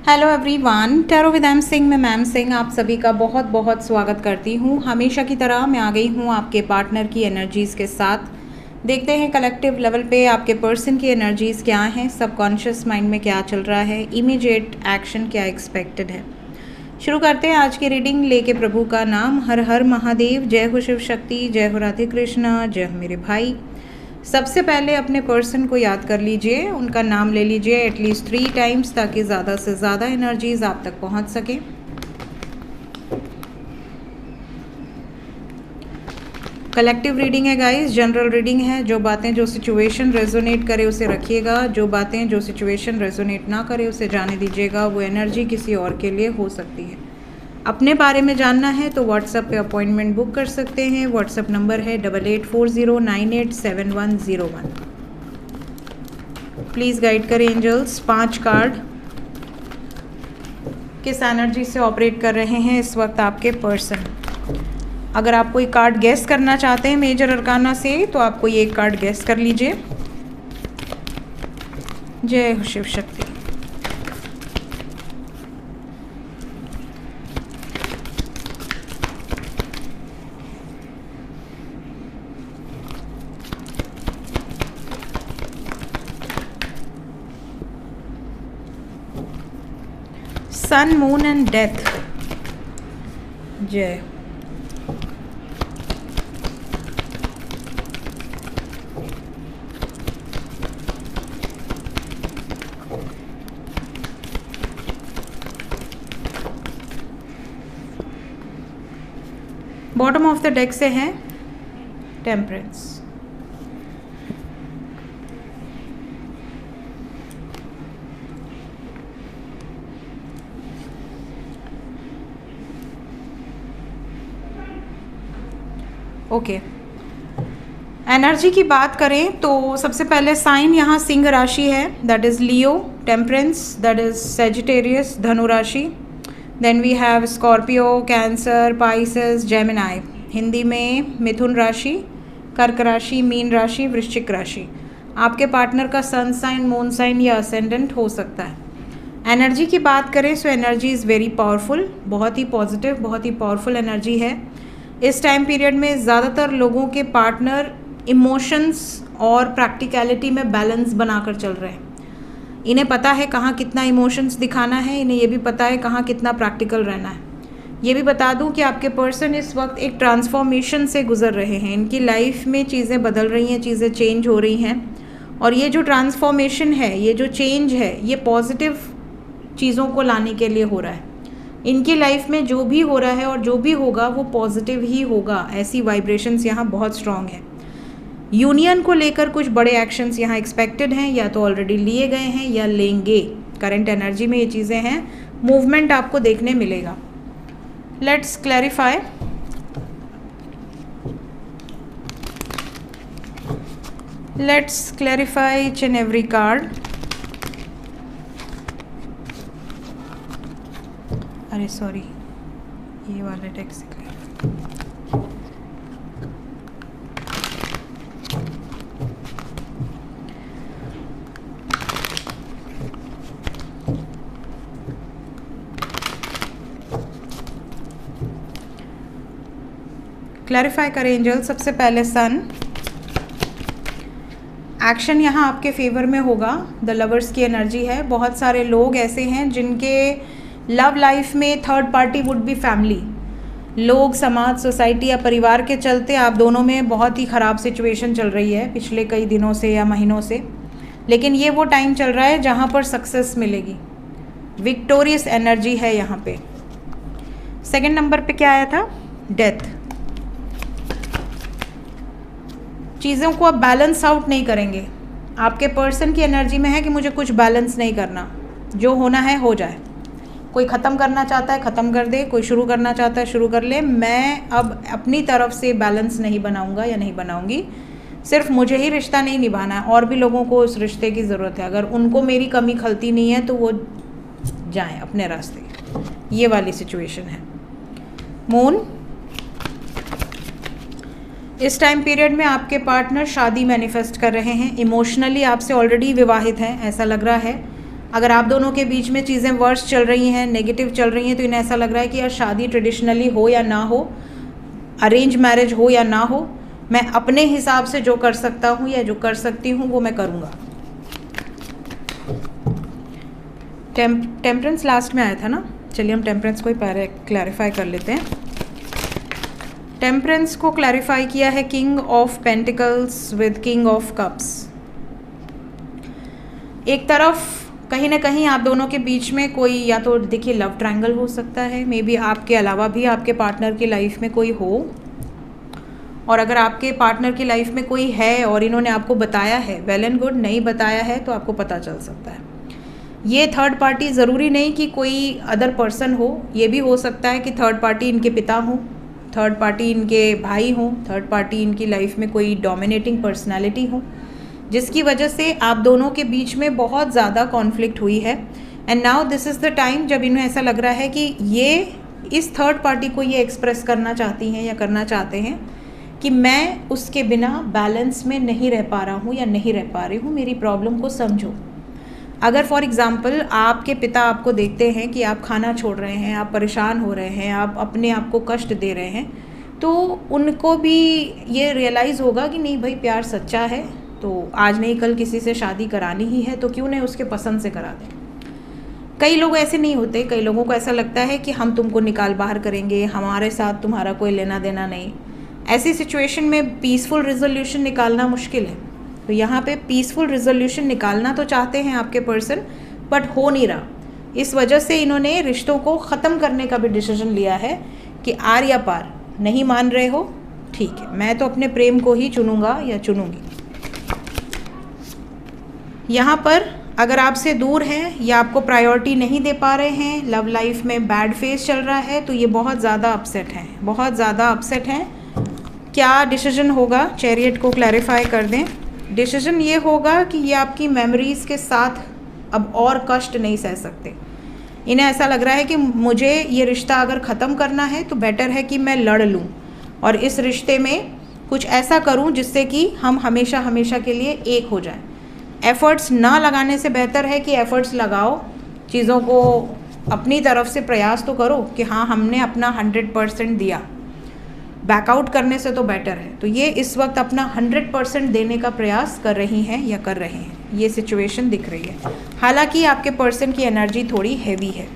Hello everyone, tarot with M Singh में ma'am Singh आप सभी का बहुत बहुत स्वागत करती हूँ। हमेशा की तरह मैं आ गई हूँ आपके पार्टनर की एनर्जीज़ के साथ। देखते हैं कलेक्टिव लेवल पे आपके पर्सन की एनर्जीज़ क्या हैं, सबकॉन्शियस माइंड में क्या चल रहा है, इमीडिएट एक्शन क्या एक्सपेक्टेड है। शुरू करते हैं आज की रीडिंग लेके प्रभु का नाम। हर हर महादेव, जय हो शिव शक्ति, जय हो राधे कृष्णा, जय हो मेरे भाई। सबसे पहले अपने पर्सन को याद कर लीजिए, उनका नाम ले लीजिए एटलीस्ट 3 टाइम्स ताकि ज़्यादा से ज़्यादा एनर्जीज आप तक पहुंच सके। कलेक्टिव रीडिंग है गाइस, जनरल रीडिंग है। जो बातें जो सिचुएशन रेजोनेट करे उसे रखिएगा, जो बातें जो सिचुएशन रेजोनेट ना करे उसे जाने दीजिएगा। वो एनर्जी किसी और के लिए हो सकती है। अपने बारे में जानना है तो व्हाट्सएप पे अपॉइंटमेंट बुक कर सकते हैं। व्हाट्सएप नंबर है 8840987101। प्लीज़ गाइड करें एंजल्स। 5 कार्ड किस एनर्जी से ऑपरेट कर रहे हैं इस वक्त आपके पर्सन। अगर आप कोई कार्ड गेस करना चाहते हैं मेजर अरकाना से तो आप कोई एक कार्ड गेस कर लीजिए। जय हो शिव शक्ति। सन, मून एंड डेथ। जय। बॉटम ऑफ द डेक से है टेम्परेंस। ओके, एनर्जी की बात करें तो सबसे पहले साइन यहाँ सिंह राशि है, that is Leo. Temperance that is Sagittarius, धनु राशि। Then we have Scorpio, Cancer, Pisces, Gemini. Hindi में मिथुन राशि, कर्क राशि, मीन राशि, वृश्चिक राशि। आपके पार्टनर का सन साइन, मून साइन या असेंडेंट हो सकता है। एनर्जी की बात करें so energy is very powerful, बहुत ही पॉजिटिव, बहुत ही पावरफुल एनर्जी है। इस टाइम पीरियड में ज़्यादातर लोगों के पार्टनर इमोशंस और प्रैक्टिकलिटी में बैलेंस बनाकर चल रहे हैं। इन्हें पता है कहाँ कितना इमोशंस दिखाना है, इन्हें ये भी पता है कहाँ कितना प्रैक्टिकल रहना है। ये भी बता दूं कि आपके पर्सन इस वक्त एक ट्रांसफॉर्मेशन से गुजर रहे हैं। इनकी लाइफ में चीज़ें बदल रही हैं, चीज़ें चेंज हो रही हैं। और ये जो ट्रांसफॉर्मेशन है, ये जो चेंज है, ये पॉजिटिव चीज़ों को लाने के लिए हो रहा है। इनकी लाइफ में जो भी हो रहा है और जो भी होगा वो पॉजिटिव ही होगा, ऐसी वाइब्रेशंस यहाँ बहुत स्ट्रॉन्ग है। यूनियन को लेकर कुछ बड़े एक्शंस यहाँ एक्सपेक्टेड हैं, या तो ऑलरेडी लिए गए हैं या लेंगे। करंट एनर्जी में ये चीज़ें हैं, मूवमेंट आपको देखने मिलेगा। Let's clarify. Let's clarify each and every card. अरे सॉरी, ये वाले टेक्स्ट क्लैरिफाई करें एंजल। सबसे पहले सन, एक्शन यहाँ आपके फेवर में होगा। द लवर्स की एनर्जी है। बहुत सारे लोग ऐसे हैं जिनके लव लाइफ में third party would be family. लोग, समाज, सोसाइटी या परिवार के चलते आप दोनों में बहुत ही ख़राब सिचुएशन चल रही है पिछले कई दिनों से या महीनों से। लेकिन ये वो टाइम चल रहा है जहाँ पर सक्सेस मिलेगी। विक्टोरियस एनर्जी है यहाँ पे। सेकंड नंबर पे क्या आया था? डेथ। चीज़ों को आप बैलेंस आउट नहीं करेंगे। आपके पर्सन की एनर्जी में है कि मुझे कुछ बैलेंस नहीं करना, जो होना है हो जाए। कोई ख़त्म करना चाहता है ख़त्म कर दे, कोई शुरू करना चाहता है शुरू कर ले। मैं अब अपनी तरफ से बैलेंस नहीं बनाऊंगा या नहीं बनाऊंगी। सिर्फ मुझे ही रिश्ता नहीं निभाना है, और भी लोगों को उस रिश्ते की ज़रूरत है। अगर उनको मेरी कमी खलती नहीं है तो वो जाएं अपने रास्ते। ये वाली सिचुएशन है। मून, इस टाइम पीरियड में आपके पार्टनर शादी मैनिफेस्ट कर रहे हैं। इमोशनली आपसे ऑलरेडी विवाहित हैं, ऐसा लग रहा है। अगर आप दोनों के बीच में चीज़ें वर्स चल रही हैं, नेगेटिव चल रही हैं, तो इन्हें ऐसा लग रहा है कि यार शादी ट्रेडिशनली हो या ना हो, अरेंज मैरिज हो या ना हो, मैं अपने हिसाब से जो कर सकता हूँ या जो कर सकती हूँ वो मैं करूँगा। टेम्परेंस लास्ट में आया था ना, चलिए हम टेम्परेंस को ही पहले क्लैरिफाई कर लेते हैं। टेम्परेंस को क्लैरिफाई किया है king of pentacles with king of cups. एक तरफ कहीं ना कहीं आप दोनों के बीच में कोई, या तो देखिए लव ट्रायंगल हो सकता है, मे बी आपके अलावा भी आपके पार्टनर की लाइफ में कोई हो, और अगर आपके पार्टनर की लाइफ में कोई है और इन्होंने आपको बताया है, वेल एंड गुड, नहीं बताया है तो आपको पता चल सकता है। ये थर्ड पार्टी ज़रूरी नहीं कि कोई अदर पर्सन हो, ये भी हो सकता है कि थर्ड पार्टी इनके पिता हों, थर्ड पार्टी इनके भाई हों, थर्ड पार्टी इनकी लाइफ में कोई डोमिनेटिंग पर्सनैलिटी हो, जिसकी वजह से आप दोनों के बीच में बहुत ज़्यादा कॉन्फ्लिक्ट हुई है। And now this is the time जब इन्हें ऐसा लग रहा है कि ये इस थर्ड पार्टी को ये एक्सप्रेस करना चाहती हैं या करना चाहते हैं कि मैं उसके बिना बैलेंस में नहीं रह पा रहा हूँ या नहीं रह पा रही हूँ, मेरी प्रॉब्लम को समझो। अगर फॉर एग्ज़ाम्पल आपके पिता आपको देखते हैं कि आप खाना छोड़ रहे हैं, आप परेशान हो रहे हैं, आप अपने आप को कष्ट दे रहे हैं, तो उनको भी ये रियलाइज़ होगा कि नहीं भाई, प्यार सच्चा है, तो आज नहीं कल किसी से शादी करानी ही है, तो क्यों नहीं उसके पसंद से करा दें। कई लोग ऐसे नहीं होते, कई लोगों को ऐसा लगता है कि हम तुमको निकाल बाहर करेंगे, हमारे साथ तुम्हारा कोई लेना देना नहीं। ऐसी सिचुएशन में पीसफुल रिजोल्यूशन निकालना मुश्किल है। तो यहाँ पे पीसफुल रिजोल्यूशन निकालना तो चाहते हैं आपके पर्सन, बट हो नहीं रहा। इस वजह से इन्होंने रिश्तों को ख़त्म करने का भी डिसीजन लिया है कि आर या पार। नहीं मान रहे हो, ठीक है, मैं तो अपने प्रेम को ही चुनूंगा या चुनूंगी। यहाँ पर अगर आपसे दूर हैं या आपको प्रायोरिटी नहीं दे पा रहे हैं, लव लाइफ में बैड फेज चल रहा है, तो ये बहुत ज़्यादा अपसेट हैं, बहुत ज़्यादा अपसेट हैं। क्या डिसीजन होगा, चैरियट को क्लैरिफाई कर दें। डिसीजन ये होगा कि ये आपकी मेमोरीज़ के साथ अब और कष्ट नहीं सह सकते। इन्हें ऐसा लग रहा है कि मुझे ये रिश्ता अगर ख़त्म करना है तो बेटर है कि मैं लड़ लूँ और इस रिश्ते में कुछ ऐसा करूँ जिससे कि हम हमेशा हमेशा के लिए एक हो जाएं। एफ़र्ट्स ना लगाने से बेहतर है कि एफ़र्ट्स लगाओ, चीज़ों को अपनी तरफ से प्रयास तो करो कि हाँ हमने अपना 100% दिया। बैकआउट करने से तो बेटर है। तो ये इस वक्त अपना 100% देने का प्रयास कर रही हैं या कर रहे हैं, ये सिचुएशन दिख रही है। हालांकि आपके पर्सन की एनर्जी थोड़ी हैवी है।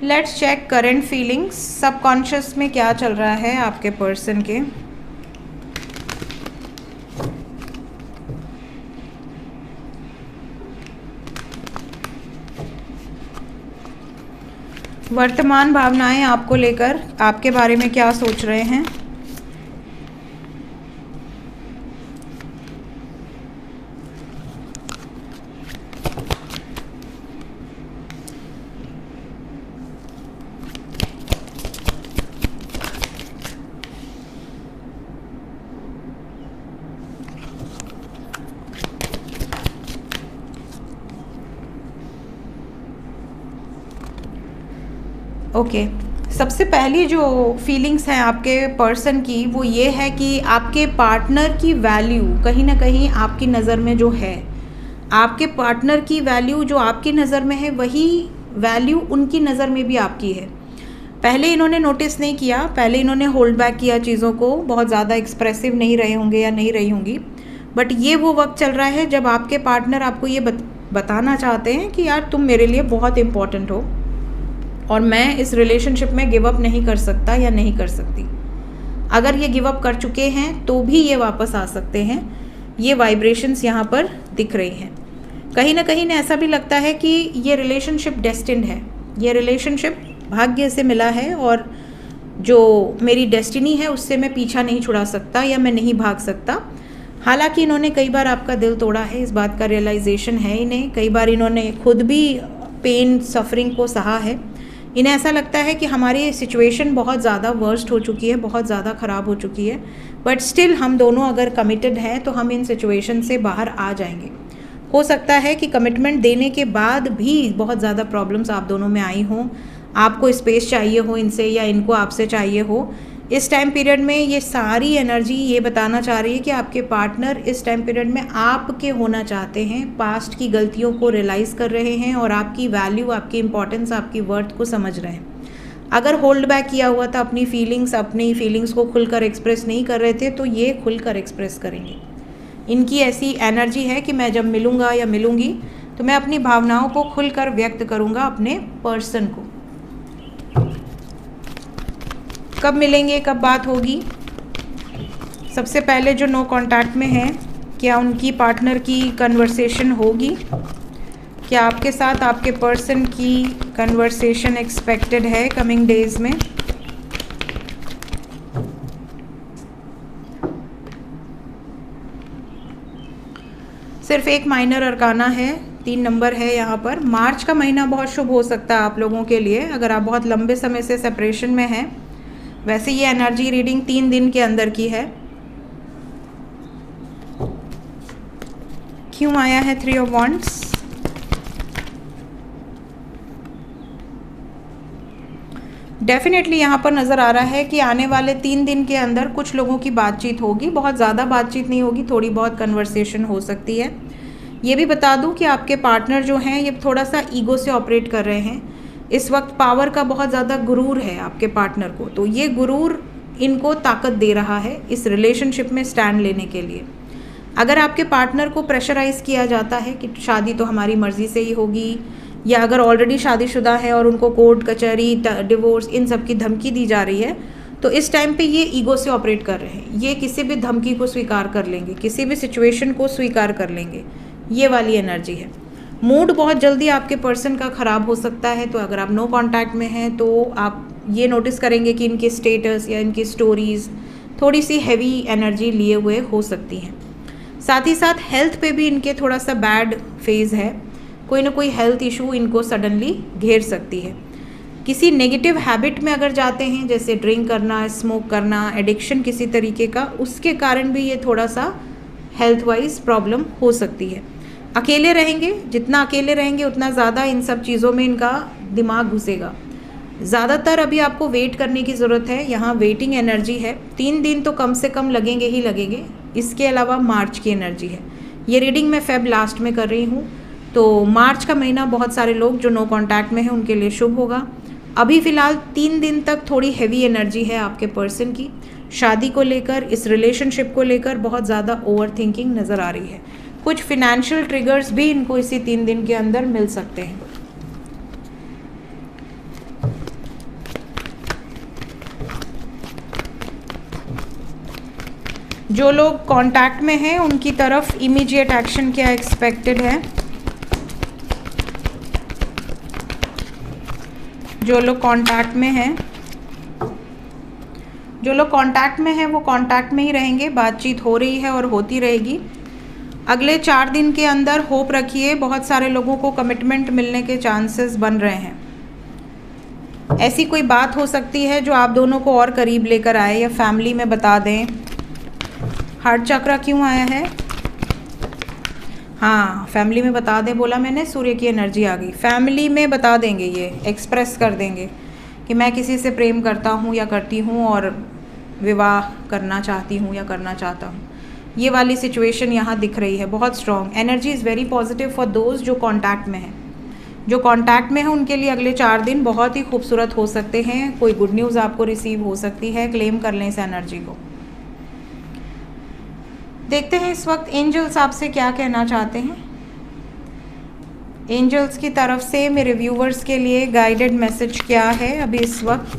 Let's check current feelings, subconscious में क्या चल रहा है आपके पर्सन के। वर्तमान भावनाएं आपको लेकर, आपके बारे में क्या सोच रहे हैं। ओके, सबसे पहली जो फीलिंग्स हैं आपके पर्सन की वो ये है कि आपके पार्टनर की वैल्यू कहीं ना कहीं आपकी नज़र में जो है, आपके पार्टनर की वैल्यू जो आपकी नज़र में है वही वैल्यू उनकी नज़र में भी आपकी है। पहले इन्होंने नोटिस नहीं किया, पहले इन्होंने होल्ड बैक किया चीज़ों को, बहुत ज़्यादा एक्सप्रेसिव नहीं रहे होंगे या नहीं रही होंगी। बट ये वो वक्त चल रहा है जब आपके पार्टनर आपको ये बताना चाहते हैं कि यार तुम मेरे लिए बहुत इम्पॉर्टेंट हो और मैं इस रिलेशनशिप में गिव अप नहीं कर सकता या नहीं कर सकती। अगर ये गिव अप कर चुके हैं तो भी ये वापस आ सकते हैं। ये वाइब्रेशंस यहाँ पर दिख रही हैं। कहीं ना कहीं ऐसा भी लगता है कि ये रिलेशनशिप डेस्टिन्ड है, ये रिलेशनशिप भाग्य से मिला है और जो मेरी डेस्टिनी है उससे मैं पीछा नहीं छुड़ा सकता या मैं नहीं भाग सकता। हालांकि इन्होंने कई बार आपका दिल तोड़ा है, इस बात का रियलाइजेशन है इन्हें। कई बार इन्होंने खुद भी पेन सफरिंग को सहा है। इन्हें ऐसा लगता है कि हमारी सिचुएशन बहुत ज़्यादा वर्स्ट हो चुकी है, बहुत ज़्यादा ख़राब हो चुकी है, बट स्टिल हम दोनों अगर कमिटेड हैं तो हम इन सिचुएशन से बाहर आ जाएंगे। हो सकता है कि कमिटमेंट देने के बाद भी बहुत ज़्यादा प्रॉब्लम्स आप दोनों में आई हों, आपको स्पेस चाहिए हो इनसे या इनको आपसे चाहिए हो, इस टाइम पीरियड में ये सारी एनर्जी ये बताना चाह रही है कि आपके पार्टनर इस टाइम पीरियड में आपके होना चाहते हैं, पास्ट की गलतियों को रियलाइज़ कर रहे हैं और आपकी वैल्यू, आपकी इंपॉर्टेंस, आपकी वर्थ को समझ रहे हैं। अगर होल्ड बैक किया हुआ था अपनी फीलिंग्स को खुलकर एक्सप्रेस नहीं कर रहे थे, तो ये खुलकर एक्सप्रेस करेंगे। इनकी ऐसी एनर्जी है कि मैं जब मिलूँगा या मिलूँगी तो मैं अपनी भावनाओं को खुलकर व्यक्त करूँगा अपने पर्सन को। कब मिलेंगे, कब बात होगी? सबसे पहले जो नो कांटेक्ट में है, क्या उनकी पार्टनर की कन्वर्सेशन होगी? क्या आपके साथ आपके पर्सन की कन्वर्सेशन एक्सपेक्टेड है कमिंग डेज में? सिर्फ एक माइनर अरकाना है, 3 नंबर है यहाँ पर। मार्च का महीना बहुत शुभ हो सकता है आप लोगों के लिए, अगर आप बहुत लंबे समय से सेपरेशन में हैं। वैसे ये एनर्जी रीडिंग 3 दिन के अंदर की है। क्यों आया है 3 ऑफ वॉन्ड्स? डेफिनेटली यहाँ पर नज़र आ रहा है कि आने वाले 3 दिन के अंदर कुछ लोगों की बातचीत होगी। बहुत ज़्यादा बातचीत नहीं होगी, थोड़ी बहुत कन्वर्सेशन हो सकती है। ये भी बता दूँ कि आपके पार्टनर जो हैं ये थोड़ा सा ईगो से ऑपरेट कर रहे हैं इस वक्त। पावर का बहुत ज़्यादा गुरूर है आपके पार्टनर को, तो ये गुरूर इनको ताकत दे रहा है इस रिलेशनशिप में स्टैंड लेने के लिए। अगर आपके पार्टनर को प्रेशराइज़ किया जाता है कि शादी तो हमारी मर्ज़ी से ही होगी, या अगर ऑलरेडी शादीशुदा है और उनको कोर्ट कचहरी डिवोर्स इन सब की धमकी दी जा रही है, तो इस टाइम पे ये ईगो से ऑपरेट कर रहे हैं। ये किसी भी धमकी को स्वीकार कर लेंगे, किसी भी सिचुएशन को स्वीकार कर लेंगे, ये वाली एनर्जी है। मूड बहुत जल्दी आपके पर्सन का ख़राब हो सकता है। तो अगर आप नो कांटेक्ट में हैं तो आप ये नोटिस करेंगे कि इनके स्टेटस या इनकी स्टोरीज़ थोड़ी सी हैवी एनर्जी लिए हुए हो सकती हैं। साथ ही साथ हेल्थ पे भी इनके थोड़ा सा बैड फेज़ है, कोई ना कोई हेल्थ इशू इनको सडनली घेर सकती है। किसी नेगेटिव हैबिट में अगर जाते हैं, जैसे ड्रिंक करना, स्मोक करना, एडिक्शन किसी तरीके का, उसके कारण भी ये थोड़ा सा हेल्थ वाइज प्रॉब्लम हो सकती है। अकेले रहेंगे, जितना अकेले रहेंगे उतना ज़्यादा इन सब चीज़ों में इनका दिमाग घुसेगा। ज़्यादातर अभी आपको वेट करने की ज़रूरत है, यहाँ वेटिंग एनर्जी है। 3 दिन तो कम से कम लगेंगे ही लगेंगे। इसके अलावा मार्च की एनर्जी है। ये रीडिंग मैं फेब लास्ट में कर रही हूँ, तो मार्च का महीना बहुत सारे लोग जो नो कांटेक्ट में हैं उनके लिए शुभ होगा। अभी फ़िलहाल 3 दिन तक थोड़ी हैवी एनर्जी है आपके पर्सन की। शादी को लेकर, इस रिलेशनशिप को लेकर बहुत ज़्यादा ओवर थिंकिंग नज़र आ रही है। कुछ फिनेंशियल ट्रिगर्स भी इनको इसी 3 दिन के अंदर मिल सकते हैं। जो लोग कांटेक्ट में हैं उनकी तरफ इमीडिएट एक्शन क्या एक्सपेक्टेड है? जो लोग कांटेक्ट में हैं, वो कांटेक्ट में ही रहेंगे। बातचीत हो रही है और होती रहेगी। अगले 4 दिन के अंदर होप रखिए, बहुत सारे लोगों को कमिटमेंट मिलने के चांसेस बन रहे हैं। ऐसी कोई बात हो सकती है जो आप दोनों को और करीब लेकर आए या फैमिली में बता दें। हार्ट चक्रा क्यों आया है? हाँ, फैमिली में बता दें बोला मैंने, सूर्य की एनर्जी आ गई। फैमिली में बता देंगे, ये एक्सप्रेस कर देंगे कि मैं किसी से प्रेम करता हूँ या करती हूँ और विवाह करना चाहती हूँ या करना चाहता हूँ। ये वाली सिचुएशन यहाँ दिख रही है, बहुत strong energy is very positive for those जो कांटेक्ट में हैं। जो कांटेक्ट में है उनके लिए अगले 4 दिन बहुत ही खूबसूरत हो सकते हैं। कोई गुड न्यूज़ आपको रिसीव हो सकती है। क्लेम कर लें इस एनर्जी को। देखते हैं इस वक्त एंजल्स आपसे क्या कहना चाहते हैं। एंजल्स की तरफ से मेरे व्यूवर्स के लिए गाइडेड मैसेज क्या है अभी इस वक्त?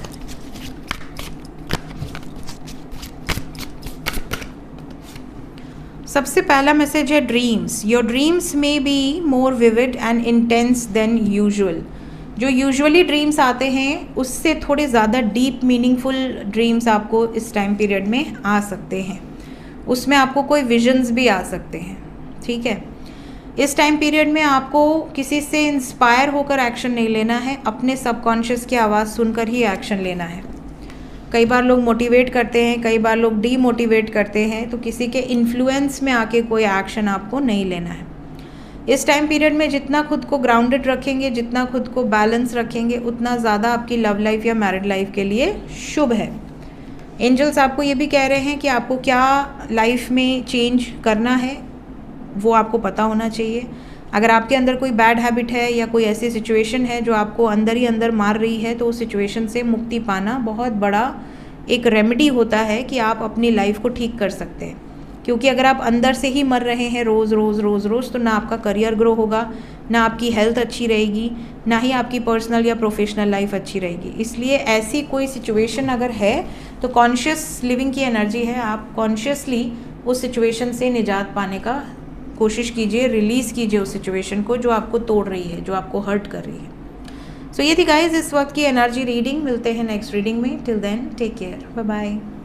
सबसे पहला मैसेज है ड्रीम्स। योर ड्रीम्स में be more vivid and intense than usual. जो यूजुअली ड्रीम्स आते हैं उससे थोड़े ज़्यादा डीप मीनिंगफुल ड्रीम्स आपको इस टाइम पीरियड में आ सकते हैं। उसमें आपको कोई विजन्स भी आ सकते हैं। ठीक है, इस टाइम पीरियड में आपको किसी से इंस्पायर होकर एक्शन नहीं लेना है, अपने सबकॉन्शियस की आवाज़ सुनकर ही एक्शन लेना है। कई बार लोग मोटिवेट करते हैं, कई बार लोग डीमोटिवेट करते हैं, तो किसी के इन्फ्लुएंस में आके कोई एक्शन आपको नहीं लेना है। इस टाइम पीरियड में जितना खुद को ग्राउंडेड रखेंगे, जितना खुद को बैलेंस रखेंगे, उतना ज़्यादा आपकी लव लाइफ या मैरिड लाइफ के लिए शुभ है। एंजल्स आपको ये भी कह रहे हैं कि आपको क्या लाइफ में चेंज करना है वो आपको पता होना चाहिए। अगर आपके अंदर कोई बैड हैबिट है या कोई ऐसी सिचुएशन है जो आपको अंदर ही अंदर मार रही है, तो उस सिचुएशन से मुक्ति पाना बहुत बड़ा एक रेमेडी होता है कि आप अपनी लाइफ को ठीक कर सकते हैं। क्योंकि अगर आप अंदर से ही मर रहे हैं रोज़ रोज़ रोज़ रोज़, तो ना आपका करियर ग्रो होगा, ना आपकी हेल्थ अच्छी रहेगी, ना ही आपकी पर्सनल या प्रोफेशनल लाइफ अच्छी रहेगी। इसलिए ऐसी कोई सिचुएशन अगर है तो कॉन्शियस लिविंग की एनर्जी है, आप कॉन्शियसली उस सिचुएशन से निजात पाने का कोशिश कीजिए, रिलीज़ कीजिए उस सिचुएशन को जो आपको तोड़ रही है, जो आपको हर्ट कर रही है। सो ये थी गाइज इस वक्त की एनर्जी रीडिंग। मिलते हैं नेक्स्ट रीडिंग में। Till then take care, bye bye.